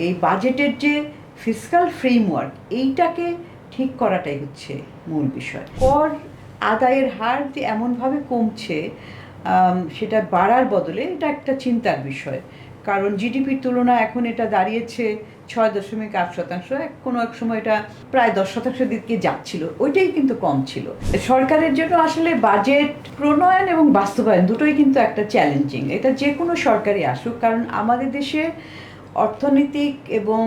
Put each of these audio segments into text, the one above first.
এই বাজেটের যে ফিসকাল ফ্রেমওয়ার্ক এইটাকে ঠিক করাটাই হচ্ছে মূল বিষয়। কর আদায়ের হার যে এমনভাবে কমছে সেটা বাড়ার বদলে এটা একটা চিন্তার বিষয়। কারণ জিডিপির তুলনায় এখন এটা দাঁড়িয়েছে 6.8%, কোনো এক সময় এটা প্রায় 10%-এর দিকে যাচ্ছিল, ওইটাই কিন্তু কম ছিল। সরকারের জন্য আসলে বাজেট প্রণয়ন এবং বাস্তবায়ন দুটোই কিন্তু একটা চ্যালেঞ্জিং, এটা যে কোনো সরকারই আসুক, কারণ আমাদের দেশে অর্থনৈতিক এবং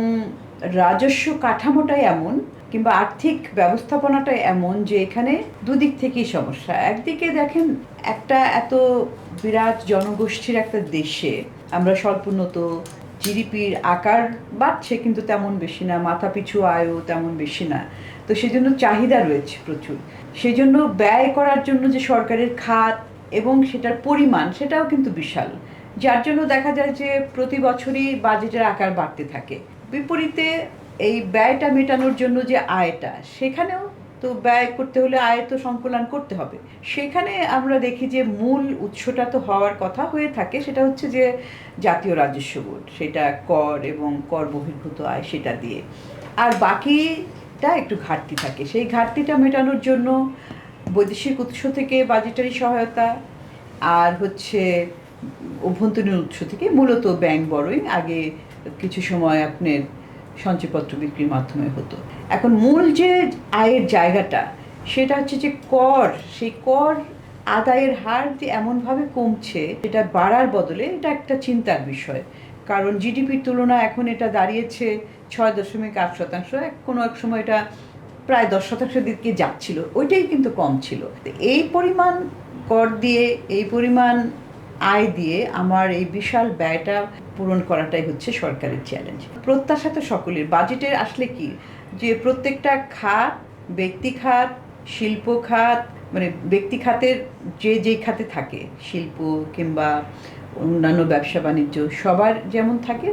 রাজস্ব কাঠামোটাই এমন, কিংবা আর্থিক ব্যবস্থাপনাটাই এমন যে এখানে দুদিক থেকেই সমস্যা। একদিকে দেখেন, একটা এত বিরাট জনগোষ্ঠীর একটা দেশে আমরা স্বল্পোন্নত, জিডিপির আকার বাড়ছে কিন্তু তেমন বেশি না, মাথাপিছু আয়ও তেমন বেশি না, তো সেজন্য চাহিদা রয়েছে প্রচুর। সেজন্য ব্যয় করার জন্য যে সরকারের খাত এবং সেটার পরিমাণ সেটাও কিন্তু বিশাল, যার জন্য দেখা যায় যে প্রতি বছরই বাজেটের আকার বাড়তে থাকে। বিপরীতে এই ব্যয়টা মেটানোর জন্য যে আয়টা, সেখানেও তো ব্যয় করতে হলে আয় তো সংকলন করতে হবে। সেখানে আমরা দেখি যে মূল উৎসটা তো হওয়ার কথা হয়ে থাকে, সেটা হচ্ছে যে জাতীয় রাজস্ব বোর্ড, সেটা কর এবং কর বহির্ভূত আয় সেটা দিয়ে, আর বাকিটা একটু ঘাটতি থাকে। সেই ঘাটতিটা মেটানোর জন্য বৈদেশিক উৎস থেকে বাজেটারি সহায়তা, আর হচ্ছে অভ্যন্তরীণ উৎস থেকে মূলত ব্যাংক বরোইং, আগে কিছু সময় আপনার সঞ্চয়পত্র বিক্রির মাধ্যমে হতো। এখন মূল যে আয়ের জায়গাটা সেটা হচ্ছে যে কর, সেই কর আদায়ের হার যে এমনভাবে কমছে সেটা বাড়ার বদলে এটা একটা চিন্তার বিষয়। কারণ জিডিপির তুলনায় এখন এটা দাঁড়িয়েছে 6.8%, কোনো এক সময় এটা প্রায় 10%-এর দিকে যাচ্ছিল, ওইটাই কিন্তু কম ছিল। এই পরিমাণ কর দিয়ে, এই পরিমাণ আয় দিয়ে আমার এই বিশাল ব্যয়টা পূরণ করাটাই হচ্ছে সরকারের চ্যালেঞ্জ। প্রত্যাশা তো সকলের, বাজেটের আসলে কি যে প্রত্যেকটা খাত, ব্যক্তি খাত, শিল্প খাত, মানে ব্যক্তি খাতের যেই খাতে থাকে, শিল্প কিংবা অন্যান্য ব্যবসা বাণিজ্য, সবার যেমন থাকে,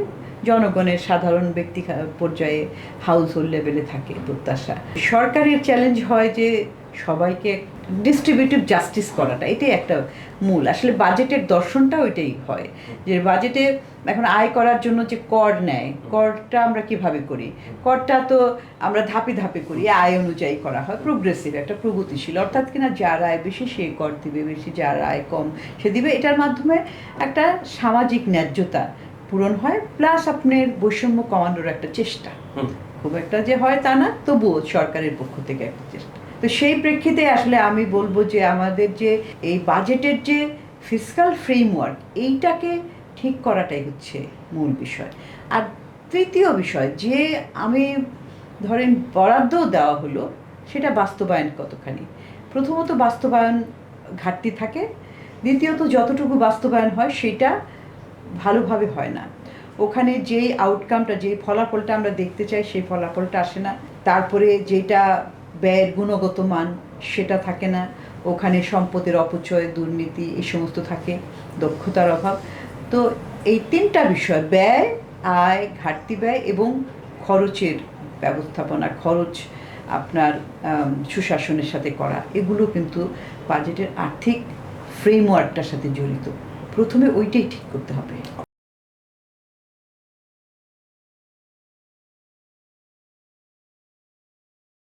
জনগণের সাধারণ ব্যক্তি পর্যায়ে হাউস হোল্ড লেভেলে থাকে প্রত্যাশা। সরকারের চ্যালেঞ্জ হয় যে সবাইকে ডিস্ট্রিবিউটিভ জাস্টিস করাটা, এটাই একটা মূল আসলে বাজেটের দর্শনটা ওইটাই হয়। যে বাজেটে এখন আয় করার জন্য যে কর নেয়, করটা আমরা কিভাবে করি, করটা তো আমরা ধাপে ধাপে করি, আয় অনুযায়ী করা হয়, প্রোগ্রেসিভ, একটা প্রগতিশীল, অর্থাৎ কিনা যার আয় বেশি সে কর দিবে বেশি, যার আয় কম সে দিবে। এটার মাধ্যমে একটা সামাজিক ন্যায্যতা পূরণ হয়, প্লাস আপনার বৈষম্য কমানোর একটা চেষ্টা, খুব একটা যে হয় তা না, তবুও সরকারের পক্ষ থেকে একটা চেষ্টা। তো সেই প্রেক্ষিতে আসলে আমি বলবো যে আমাদের যে এই বাজেটের যে ফিসকাল ফ্রেমওয়ার্ক এইটাকে ঠিক করাটাই হচ্ছে মূল বিষয়। আর তৃতীয় বিষয় যে আমি ধরেন বরাদ্দও দেওয়া হলো, সেটা বাস্তবায়ন কতখানি। প্রথমত বাস্তবায়ন ঘাটতি থাকে, দ্বিতীয়ত যতটুকু বাস্তবায়ন হয় সেটা ভালোভাবে হয় না। ওখানে যেই আউটকামটা, যেই ফলাফলটা আমরা দেখতে চাই সেই ফলাফলটা আসে না। তারপরে যেটা ব্যয়ের গুণগত মান সেটা থাকে না, ওখানে সম্পদের অপচয়, দুর্নীতি এই সমস্ত থাকে, দক্ষতার অভাব। তো এই তিনটা বিষয়, ব্যয়, আয়, ঘাটতি ব্যয় এবং খরচের ব্যবস্থাপনা, খরচ আপনার সুশাসনের সাথে করা, এগুলো কিন্তু বাজেটের আর্থিক ফ্রেমওয়ার্কটার সাথে জড়িত। প্রথমে ওইটাই ঠিক করতে হবে।